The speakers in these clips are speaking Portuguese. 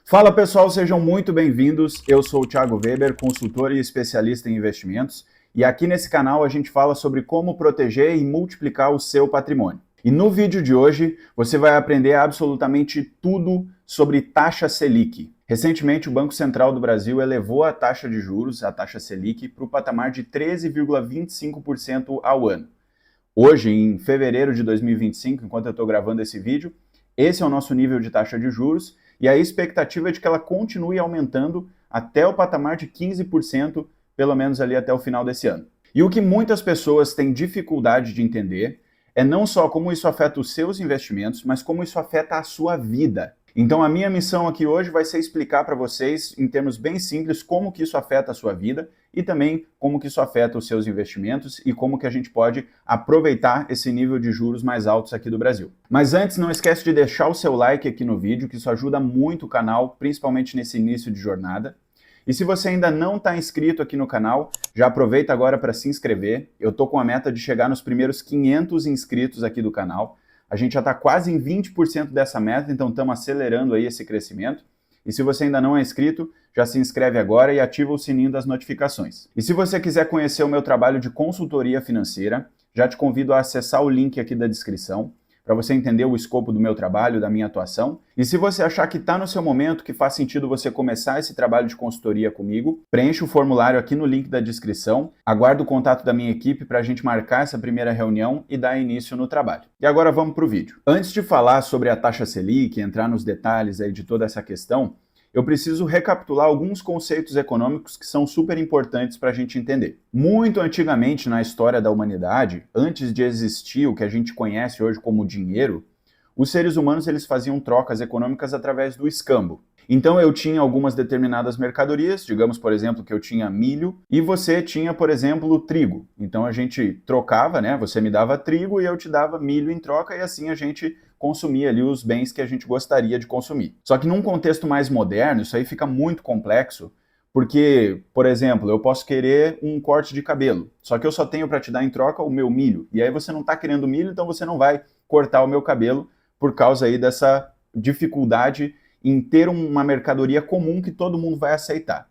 Fala pessoal, sejam muito bem-vindos. Eu sou o Thiago Weber, consultor e especialista em investimentos, e aqui nesse canal a gente fala sobre como proteger e multiplicar o seu patrimônio. E no vídeo de hoje você vai aprender absolutamente tudo sobre taxa Selic. Recentemente o Banco Central do Brasil elevou a taxa de juros, a taxa Selic, para o patamar de 13,25% ao ano. Hoje, em fevereiro de 2025, enquanto eu estou gravando esse vídeo, esse é o nosso nível de taxa de juros e a expectativa é de que ela continue aumentando até o patamar de 15%, pelo menos ali até o final desse ano. E o que muitas pessoas têm dificuldade de entender é não só como isso afeta os seus investimentos, mas como isso afeta a sua vida. Então a minha missão aqui hoje vai ser explicar para vocês, em termos bem simples, como que isso afeta a sua vida e também como que isso afeta os seus investimentos e como que a gente pode aproveitar esse nível de juros mais altos aqui do Brasil. Mas antes, não esquece de deixar o seu like aqui no vídeo, que isso ajuda muito o canal, principalmente nesse início de jornada. E se você ainda não está inscrito aqui no canal, já aproveita agora para se inscrever. Eu estou com a meta de chegar nos primeiros 500 inscritos aqui do canal. A gente já está quase em 20% dessa meta, então estamos acelerando aí esse crescimento. E se você ainda não é inscrito, já se inscreve agora e ativa o sininho das notificações. E se você quiser conhecer o meu trabalho de consultoria financeira, já te convido a acessar o link aqui da descrição, para você entender o escopo do meu trabalho, da minha atuação. E se você achar que está no seu momento, que faz sentido você começar esse trabalho de consultoria comigo, preencha o formulário aqui no link da descrição, aguardo o contato da minha equipe para a gente marcar essa primeira reunião e dar início no trabalho. E agora vamos para o vídeo. Antes de falar sobre a taxa Selic, entrar nos detalhes aí de toda essa questão, eu preciso recapitular alguns conceitos econômicos que são super importantes para a gente entender. Muito antigamente na história da humanidade, antes de existir o que a gente conhece hoje como dinheiro, os seres humanos eles faziam trocas econômicas através do escambo. Então eu tinha algumas determinadas mercadorias, digamos por exemplo que eu tinha milho e você tinha, por exemplo, trigo. Então a gente trocava, né? Você me dava trigo e eu te dava milho em troca e assim a gente consumir ali os bens que a gente gostaria de consumir. Só que num contexto mais moderno, isso aí fica muito complexo, porque, por exemplo, eu posso querer um corte de cabelo, só que eu só tenho para te dar em troca o meu milho, e aí você não está querendo milho, então você não vai cortar o meu cabelo por causa aí dessa dificuldade em ter uma mercadoria comum que todo mundo vai aceitar.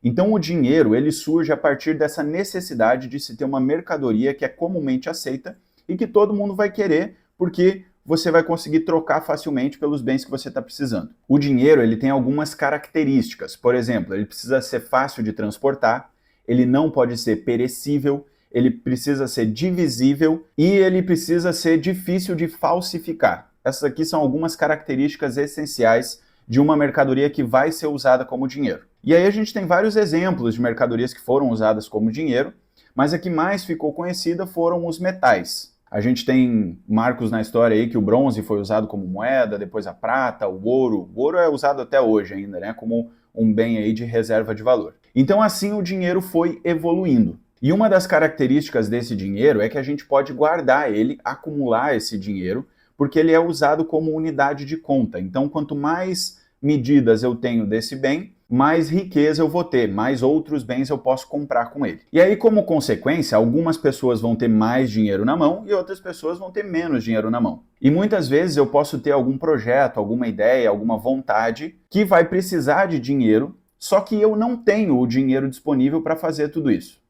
Então o dinheiro, ele surge a partir dessa necessidade de se ter uma mercadoria que é comumente aceita e que todo mundo vai querer, porque você vai conseguir trocar facilmente pelos bens que você está precisando. O dinheiro ele tem algumas características. Por exemplo, ele precisa ser fácil de transportar, ele não pode ser perecível, ele precisa ser divisível e ele precisa ser difícil de falsificar. Essas aqui são algumas características essenciais de uma mercadoria que vai ser usada como dinheiro. E aí a gente tem vários exemplos de mercadorias que foram usadas como dinheiro, mas a que mais ficou conhecida foram os metais. A gente tem marcos na história aí que o bronze foi usado como moeda, depois a prata, o ouro. O ouro é usado até hoje ainda, né, como um bem aí de reserva de valor. Então assim o dinheiro foi evoluindo. E uma das características desse dinheiro é que a gente pode guardar ele, acumular esse dinheiro, porque ele é usado como unidade de conta. Então quanto mais medidas eu tenho desse bem, mais riqueza eu vou ter, mais outros bens eu posso comprar com ele. E aí, como consequência, algumas pessoas vão ter mais dinheiro na mão e outras pessoas vão ter menos dinheiro na mão. E muitas vezes eu posso ter algum projeto, alguma ideia, alguma vontade que vai precisar de dinheiro, só que eu não tenho o dinheiro disponível para fazer tudo isso.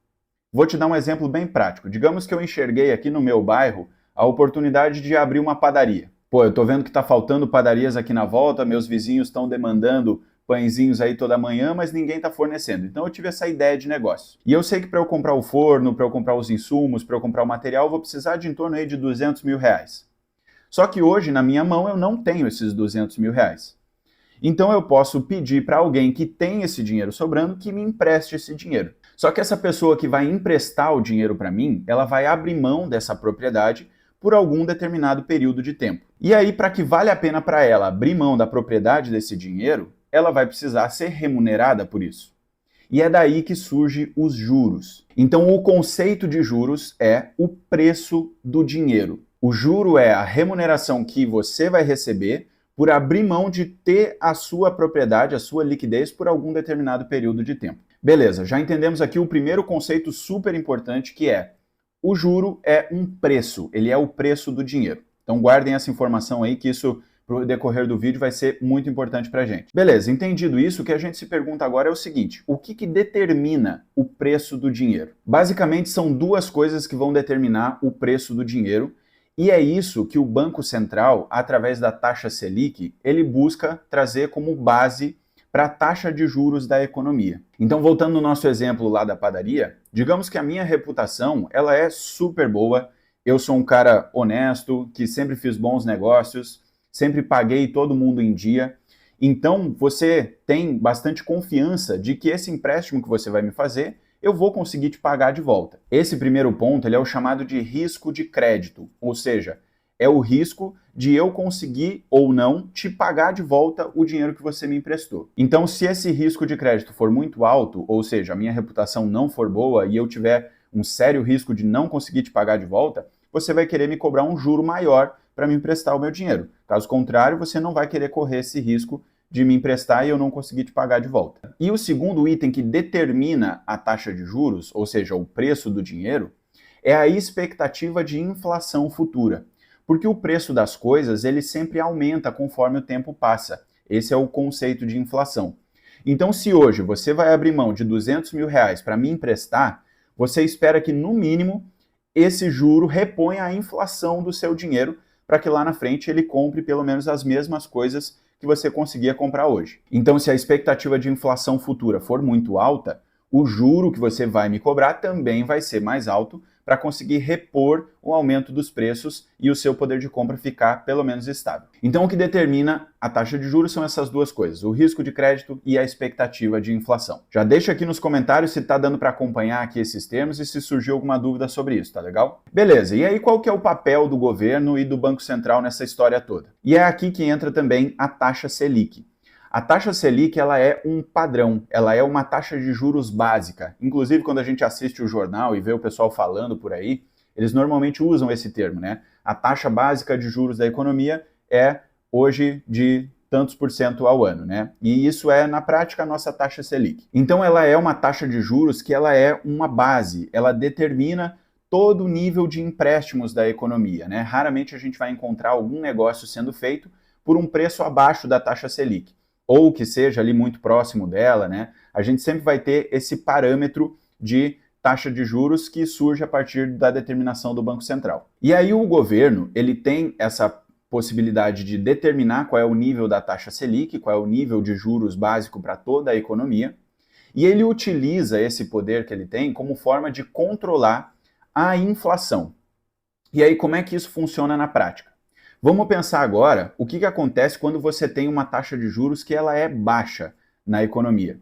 Vou te dar um exemplo bem prático. Digamos que eu enxerguei aqui no meu bairro a oportunidade de abrir uma padaria. Pô, eu tô vendo que tá faltando padarias aqui na volta, meus vizinhos estão demandando pãezinhos aí toda manhã, mas ninguém está fornecendo. Então eu tive essa ideia de negócio. E eu sei que para eu comprar o forno, para eu comprar os insumos, para eu comprar o material, eu vou precisar de em torno aí de R$200 mil. Só que hoje, na minha mão, eu não tenho esses R$200 mil. Então eu posso pedir para alguém que tem esse dinheiro sobrando que me empreste esse dinheiro. Só que essa pessoa que vai emprestar o dinheiro para mim, ela vai abrir mão dessa propriedade por algum determinado período de tempo. E aí, para que vale a pena para ela abrir mão da propriedade desse dinheiro, ela vai precisar ser remunerada por isso. E é daí que surge os juros. Então o conceito de juros é o preço do dinheiro. O juro é a remuneração que você vai receber por abrir mão de ter a sua propriedade, a sua liquidez por algum determinado período de tempo. Beleza, já entendemos aqui o primeiro conceito super importante, que é o juro é um preço, ele é o preço do dinheiro. Então guardem essa informação aí, que isso pro decorrer do vídeo vai ser muito importante para a gente. Beleza, entendido isso, o que a gente se pergunta agora é o seguinte: o que determina o preço do dinheiro? Basicamente são duas coisas que vão determinar o preço do dinheiro, e é isso que o Banco Central, através da taxa Selic, ele busca trazer como base para a taxa de juros da economia. Então, voltando no nosso exemplo lá da padaria, digamos que a minha reputação ela é super boa, eu sou um cara honesto, que sempre fiz bons negócios, sempre paguei todo mundo em dia. Então, você tem bastante confiança de que esse empréstimo que você vai me fazer, eu vou conseguir te pagar de volta. Esse primeiro ponto ele é o chamado de risco de crédito, ou seja, é o risco de eu conseguir ou não te pagar de volta o dinheiro que você me emprestou. Então, se esse risco de crédito for muito alto, ou seja, a minha reputação não for boa e eu tiver um sério risco de não conseguir te pagar de volta, você vai querer me cobrar um juro maior para me emprestar o meu dinheiro. Caso contrário, você não vai querer correr esse risco de me emprestar e eu não conseguir te pagar de volta. E o segundo item que determina a taxa de juros, ou seja, o preço do dinheiro, é a expectativa de inflação futura. Porque o preço das coisas, ele sempre aumenta conforme o tempo passa. Esse é o conceito de inflação. Então, se hoje você vai abrir mão de R$200 mil para me emprestar, você espera que, no mínimo, esse juro reponha a inflação do seu dinheiro para que lá na frente ele compre pelo menos as mesmas coisas que você conseguia comprar hoje. Então, se a expectativa de inflação futura for muito alta, o juro que você vai me cobrar também vai ser mais alto para conseguir repor o aumento dos preços e o seu poder de compra ficar pelo menos estável. Então, o que determina a taxa de juros são essas duas coisas, o risco de crédito e a expectativa de inflação. Já deixa aqui nos comentários se está dando para acompanhar aqui esses termos e se surgiu alguma dúvida sobre isso, tá legal? Beleza, e aí qual que é o papel do governo e do Banco Central nessa história toda? E é aqui que entra também a taxa Selic. A taxa Selic ela é um padrão, ela é uma taxa de juros básica. Inclusive, quando a gente assiste o jornal e vê o pessoal falando por aí, eles normalmente usam esse termo, né? A taxa básica de juros da economia é hoje de tantos por cento ao ano, né? E isso é, na prática, a nossa taxa Selic. Então, ela é uma taxa de juros que ela é uma base, ela determina todo o nível de empréstimos da economia, né? Raramente a gente vai encontrar algum negócio sendo feito por um preço abaixo da taxa Selic, ou que seja ali muito próximo dela, né? A gente sempre vai ter esse parâmetro de taxa de juros que surge a partir da determinação do Banco Central. E aí o governo, ele tem essa possibilidade de determinar qual é o nível da taxa Selic, qual é o nível de juros básico para toda a economia, e ele utiliza esse poder que ele tem como forma de controlar a inflação. E aí como é que isso funciona na prática? Vamos pensar agora o que acontece quando você tem uma taxa de juros que ela é baixa na economia.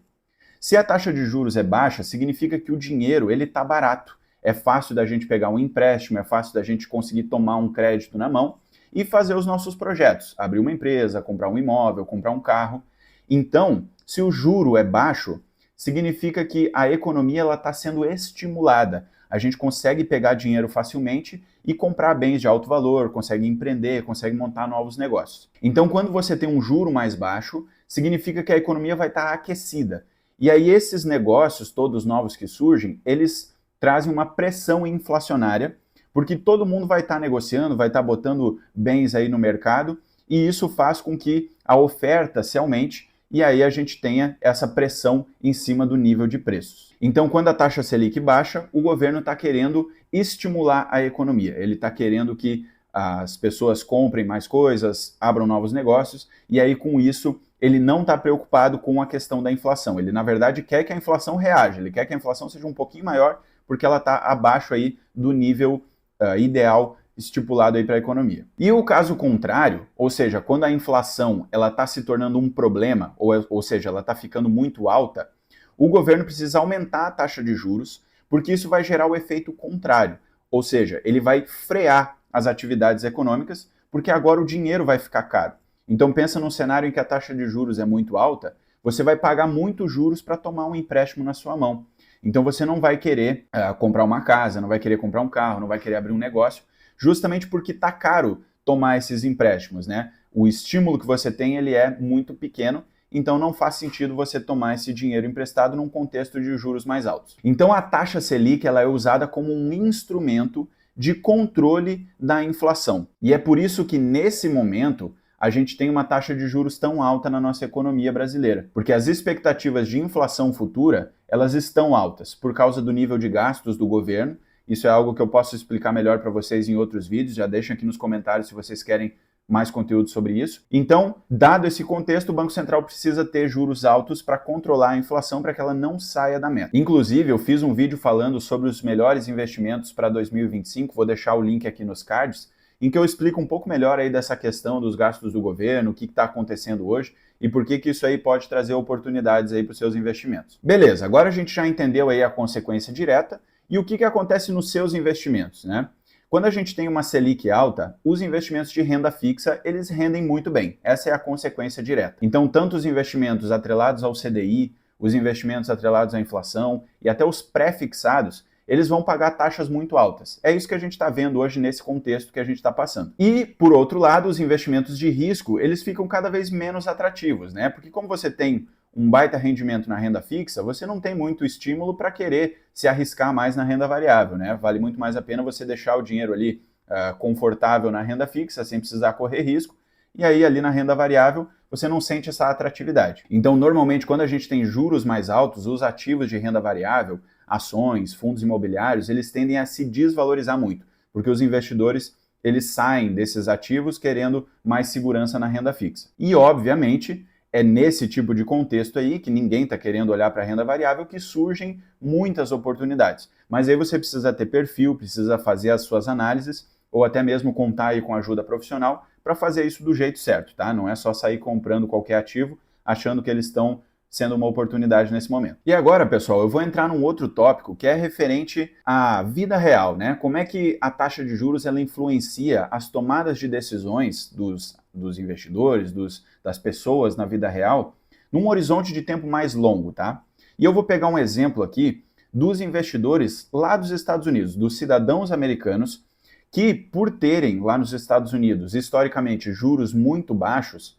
Se a taxa de juros é baixa, significa que o dinheiro ele está barato. É fácil da gente pegar um empréstimo, é fácil da gente conseguir tomar um crédito na mão e fazer os nossos projetos. Abrir uma empresa, comprar um imóvel, comprar um carro. Então, se o juro é baixo, significa que a economia está sendo estimulada. A gente consegue pegar dinheiro facilmente e comprar bens de alto valor, consegue empreender, consegue montar novos negócios. Então, quando você tem um juro mais baixo, significa que a economia vai estar aquecida. E aí esses negócios, todos novos que surgem, eles trazem uma pressão inflacionária, porque todo mundo vai estar negociando, vai estar botando bens aí no mercado, e isso faz com que a oferta se aumente, e aí a gente tenha essa pressão em cima do nível de preços. Então, quando a taxa Selic baixa, o governo está querendo estimular a economia. Ele está querendo que as pessoas comprem mais coisas, abram novos negócios, e aí com isso ele não está preocupado com a questão da inflação. Ele, na verdade, quer que a inflação reaja, ele quer que a inflação seja um pouquinho maior, porque ela está abaixo aí do nível ideal estipulado aí para a economia. E o caso contrário, ou seja, quando a inflação ela está se tornando um problema, ou seja, ela está ficando muito alta, o governo precisa aumentar a taxa de juros, porque isso vai gerar o efeito contrário, ou seja, ele vai frear as atividades econômicas, porque agora o dinheiro vai ficar caro. Então pensa num cenário em que a taxa de juros é muito alta, você vai pagar muitos juros para tomar um empréstimo na sua mão. Então você não vai querer comprar uma casa, não vai querer comprar um carro, não vai querer abrir um negócio, justamente porque está caro tomar esses empréstimos, né? O estímulo que você tem ele é muito pequeno, então não faz sentido você tomar esse dinheiro emprestado num contexto de juros mais altos. Então a taxa Selic ela é usada como um instrumento de controle da inflação. E é por isso que nesse momento a gente tem uma taxa de juros tão alta na nossa economia brasileira, porque as expectativas de inflação futura, elas estão altas por causa do nível de gastos do governo. Isso é algo que eu posso explicar melhor para vocês em outros vídeos, já deixem aqui nos comentários se vocês querem mais conteúdo sobre isso. Então, dado esse contexto, o Banco Central precisa ter juros altos para controlar a inflação, para que ela não saia da meta. Inclusive, eu fiz um vídeo falando sobre os melhores investimentos para 2025, vou deixar o link aqui nos cards, em que eu explico um pouco melhor aí dessa questão dos gastos do governo, o que está acontecendo hoje e por que isso aí pode trazer oportunidades aí para os seus investimentos. Beleza, agora a gente já entendeu aí a consequência direta e o que acontece nos seus investimentos, né? Quando a gente tem uma Selic alta, os investimentos de renda fixa, eles rendem muito bem. Essa é a consequência direta. Então, tanto os investimentos atrelados ao CDI, os investimentos atrelados à inflação e até os pré-fixados, eles vão pagar taxas muito altas. É isso que a gente está vendo hoje nesse contexto que a gente está passando. E, por outro lado, os investimentos de risco, eles ficam cada vez menos atrativos, né? Porque como você tem um baita rendimento na renda fixa, você não tem muito estímulo para querer se arriscar mais na renda variável, né? Vale muito mais a pena você deixar o dinheiro ali confortável na renda fixa, sem precisar correr risco, e aí ali na renda variável você não sente essa atratividade. Então, normalmente, quando a gente tem juros mais altos, os ativos de renda variável, ações, fundos imobiliários, eles tendem a se desvalorizar muito, porque os investidores eles saem desses ativos querendo mais segurança na renda fixa. E, obviamente, é nesse tipo de contexto aí, que ninguém está querendo olhar para a renda variável, que surgem muitas oportunidades. Mas aí você precisa ter perfil, precisa fazer as suas análises, ou até mesmo contar aí com ajuda profissional para fazer isso do jeito certo, tá? Não é só sair comprando qualquer ativo, achando que eles estão sendo uma oportunidade nesse momento. E agora, pessoal, eu vou entrar num outro tópico que é referente à vida real, né? Como é que a taxa de juros ela influencia as tomadas de decisões dos investidores, das pessoas na vida real, num horizonte de tempo mais longo, tá? E eu vou pegar um exemplo aqui dos investidores lá dos Estados Unidos, dos cidadãos americanos, que por terem lá nos Estados Unidos, historicamente, juros muito baixos,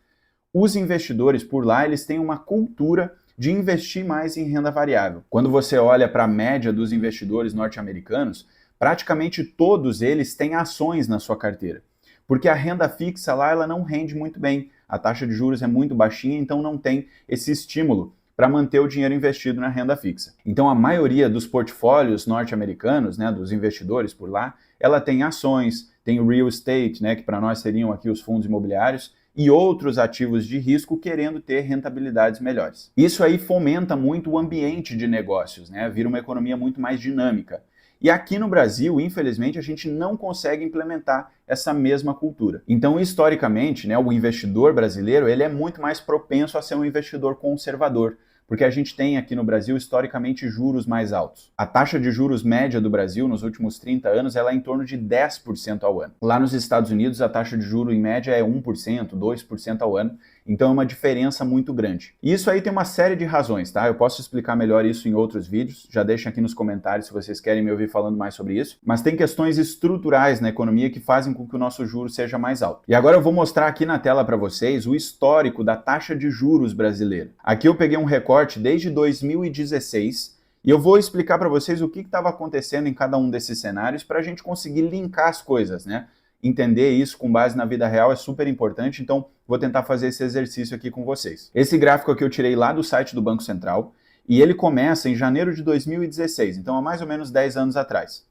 os investidores por lá, eles têm uma cultura de investir mais em renda variável. Quando você olha para a média dos investidores norte-americanos, praticamente todos eles têm ações na sua carteira. Porque a renda fixa lá, ela não rende muito bem. A taxa de juros é muito baixinha, então não tem esse estímulo para manter o dinheiro investido na renda fixa. Então a maioria dos portfólios norte-americanos, né, dos investidores por lá, ela tem ações, tem o real estate, né, que para nós seriam aqui os fundos imobiliários, e outros ativos de risco querendo ter rentabilidades melhores. Isso aí fomenta muito o ambiente de negócios, né? Vira uma economia muito mais dinâmica. E aqui no Brasil, infelizmente, a gente não consegue implementar essa mesma cultura. Então, historicamente, né, o investidor brasileiro ele é muito mais propenso a ser um investidor conservador, porque a gente tem aqui no Brasil, historicamente, juros mais altos. A taxa de juros média do Brasil nos últimos 30 anos ela é em torno de 10% ao ano. Lá nos Estados Unidos, a taxa de juros em média é 1%, 2% ao ano, então é uma diferença muito grande. E isso aí tem uma série de razões, tá? Eu posso explicar melhor isso em outros vídeos, já deixem aqui nos comentários se vocês querem me ouvir falando mais sobre isso, mas tem questões estruturais na economia que fazem com que o nosso juro seja mais alto. E agora eu vou mostrar aqui na tela para vocês o histórico da taxa de juros brasileira. Aqui eu peguei um recorte desde 2016 e eu vou explicar para vocês o que estava acontecendo em cada um desses cenários para a gente conseguir linkar as coisas, né? Entender isso com base na vida real é super importante, então vou tentar fazer esse exercício aqui com vocês. Esse gráfico aqui eu tirei lá do site do Banco Central e ele começa em janeiro de 2016, então há mais ou menos 10 anos atrás.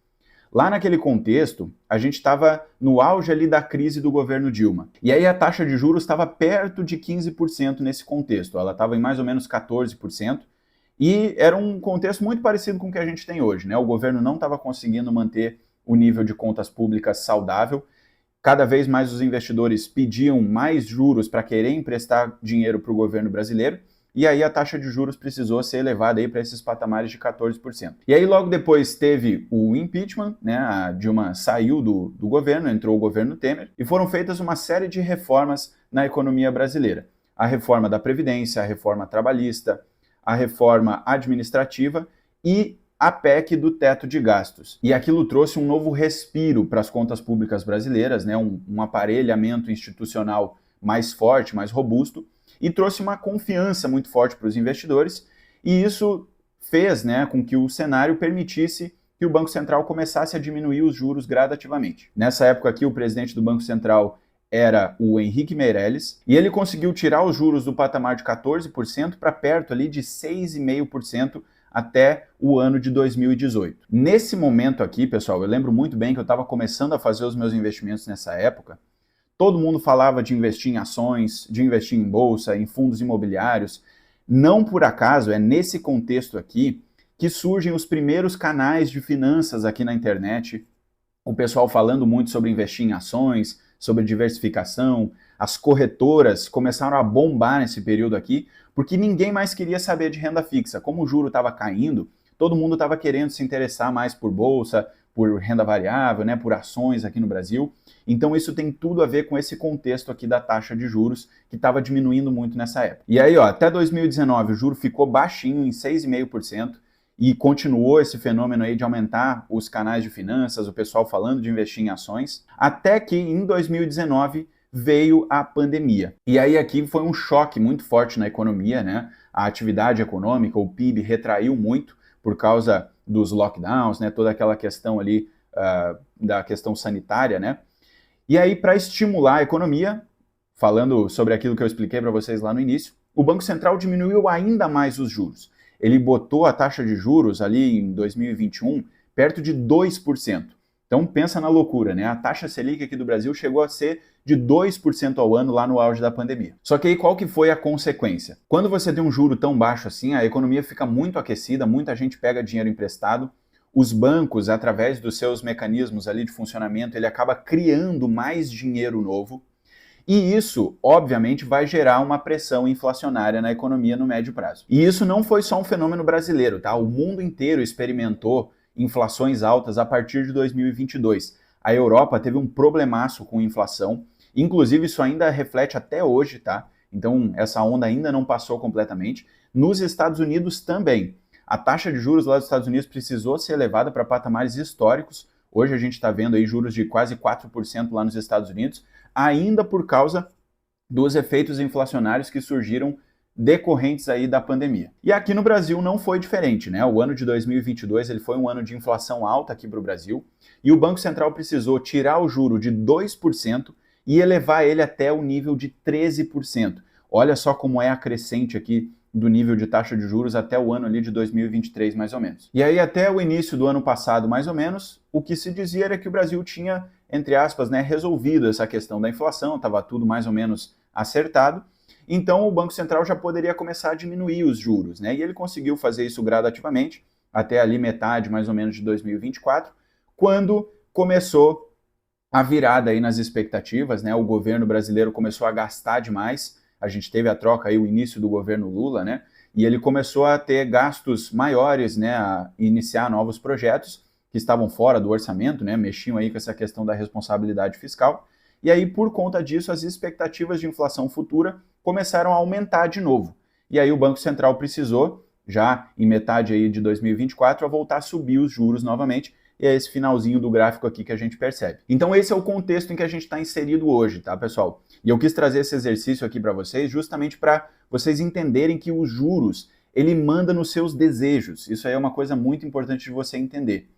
Lá naquele contexto, a gente estava no auge ali da crise do governo Dilma. E aí a taxa de juros estava perto de 15% nesse contexto. Ela estava em mais ou menos 14%. E era um contexto muito parecido com o que a gente tem hoje, né? O governo não estava conseguindo manter o nível de contas públicas saudável. Cada vez mais os investidores pediam mais juros para querer emprestar dinheiro para o governo brasileiro. E aí a taxa de juros precisou ser elevada aí para esses patamares de 14%. E aí logo depois teve o impeachment, né? A Dilma saiu do governo, entrou o governo Temer, e foram feitas uma série de reformas na economia brasileira. A reforma da Previdência, a reforma trabalhista, a reforma administrativa e a PEC do teto de gastos. E aquilo trouxe um novo respiro para as contas públicas brasileiras, né? Um aparelhamento institucional mais forte, mais robusto, e trouxe uma confiança muito forte para os investidores, e isso fez, né, com que o cenário permitisse que o Banco Central começasse a diminuir os juros gradativamente. Nessa época aqui, o presidente do Banco Central era o Henrique Meirelles, e ele conseguiu tirar os juros do patamar de 14% para perto ali de 6,5% até o ano de 2018. Nesse momento aqui, pessoal, eu lembro muito bem que eu estava começando a fazer os meus investimentos nessa época. Todo mundo falava de investir em ações, de investir em bolsa, em fundos imobiliários. Não por acaso, é nesse contexto aqui que surgem os primeiros canais de finanças aqui na internet, o pessoal falando muito sobre investir em ações, sobre diversificação. As corretoras começaram a bombar nesse período aqui, porque ninguém mais queria saber de renda fixa. Como o juro estava caindo, todo mundo estava querendo se interessar mais por bolsa, por renda variável, né, por ações aqui no Brasil. Então isso tem tudo a ver com esse contexto aqui da taxa de juros, que estava diminuindo muito nessa época. E aí, ó, até 2019 o juro ficou baixinho em 6,5%, e continuou esse fenômeno aí de aumentar os canais de finanças, o pessoal falando de investir em ações, até que em 2019 veio a pandemia. E aí aqui foi um choque muito forte na economia, né? A atividade econômica, o PIB retraiu muito por causa dos lockdowns, né? Toda aquela questão ali da questão sanitária, né? E aí, para estimular a economia, falando sobre aquilo que eu expliquei para vocês lá no início, o Banco Central diminuiu ainda mais os juros. Ele botou a taxa de juros ali em 2021 perto de 2%. Então pensa na loucura, né? A taxa Selic aqui do Brasil chegou a ser de 2% ao ano lá no auge da pandemia. Só que aí qual que foi a consequência? Quando você tem um juro tão baixo assim, a economia fica muito aquecida, muita gente pega dinheiro emprestado, os bancos, através dos seus mecanismos ali de funcionamento, ele acaba criando mais dinheiro novo, e isso, obviamente, vai gerar uma pressão inflacionária na economia no médio prazo. E isso não foi só um fenômeno brasileiro, tá? O mundo inteiro experimentou inflações altas a partir de 2022. A Europa teve um problemaço com inflação, inclusive isso ainda reflete até hoje, tá? Então essa onda ainda não passou completamente. Nos Estados Unidos também. A taxa de juros lá dos Estados Unidos precisou ser elevada para patamares históricos. Hoje a gente está vendo aí juros de quase 4% lá nos Estados Unidos, ainda por causa dos efeitos inflacionários que surgiram decorrentes aí da pandemia. E aqui no Brasil não foi diferente, né? O ano de 2022 ele foi um ano de inflação alta aqui para o Brasil, e o Banco Central precisou tirar o juro de 2% e elevar ele até o nível de 13%. Olha só como é a crescente aqui do nível de taxa de juros até o ano ali de 2023, mais ou menos. E aí até o início do ano passado, mais ou menos, o que se dizia era que o Brasil tinha, entre aspas, né, resolvido essa questão da inflação, estava tudo mais ou menos acertado, então o Banco Central já poderia começar a diminuir os juros, né? E ele conseguiu fazer isso gradativamente, até ali metade mais ou menos de 2024, quando começou a virada aí nas expectativas, né? O governo brasileiro começou a gastar demais, a gente teve a troca aí, o início do governo Lula, né? E ele começou a ter gastos maiores, né? A iniciar novos projetos que estavam fora do orçamento, né? Mexiam aí com essa questão da responsabilidade fiscal. E aí, por conta disso, as expectativas de inflação futura começaram a aumentar de novo. E aí o Banco Central precisou, já em metade aí de 2024, a voltar a subir os juros novamente. E é esse finalzinho do gráfico aqui que a gente percebe. Então esse é o contexto em que a gente está inserido hoje, tá, pessoal? E eu quis trazer esse exercício aqui para vocês, justamente para vocês entenderem que os juros, ele manda nos seus desejos. Isso aí é uma coisa muito importante de você entender.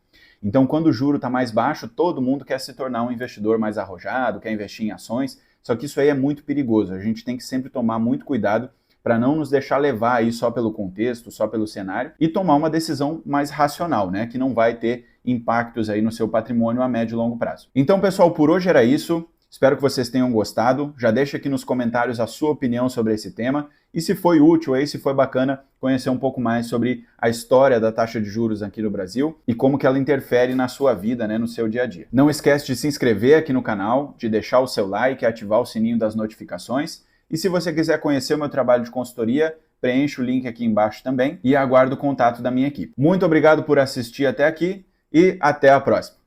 Então quando o juro está mais baixo, todo mundo quer se tornar um investidor mais arrojado, quer investir em ações, só que isso aí é muito perigoso. A gente tem que sempre tomar muito cuidado para não nos deixar levar aí só pelo contexto, só pelo cenário, e tomar uma decisão mais racional, né, que não vai ter impactos aí no seu patrimônio a médio e longo prazo. Então, pessoal, por hoje era isso. Espero que vocês tenham gostado. Já deixa aqui nos comentários a sua opinião sobre esse tema e se foi útil aí, se foi bacana conhecer um pouco mais sobre a história da taxa de juros aqui no Brasil e como que ela interfere na sua vida, né, no seu dia a dia. Não esquece de se inscrever aqui no canal, de deixar o seu like e ativar o sininho das notificações. E se você quiser conhecer o meu trabalho de consultoria, preencha o link aqui embaixo também e aguardo o contato da minha equipe. Muito obrigado por assistir até aqui e até a próxima.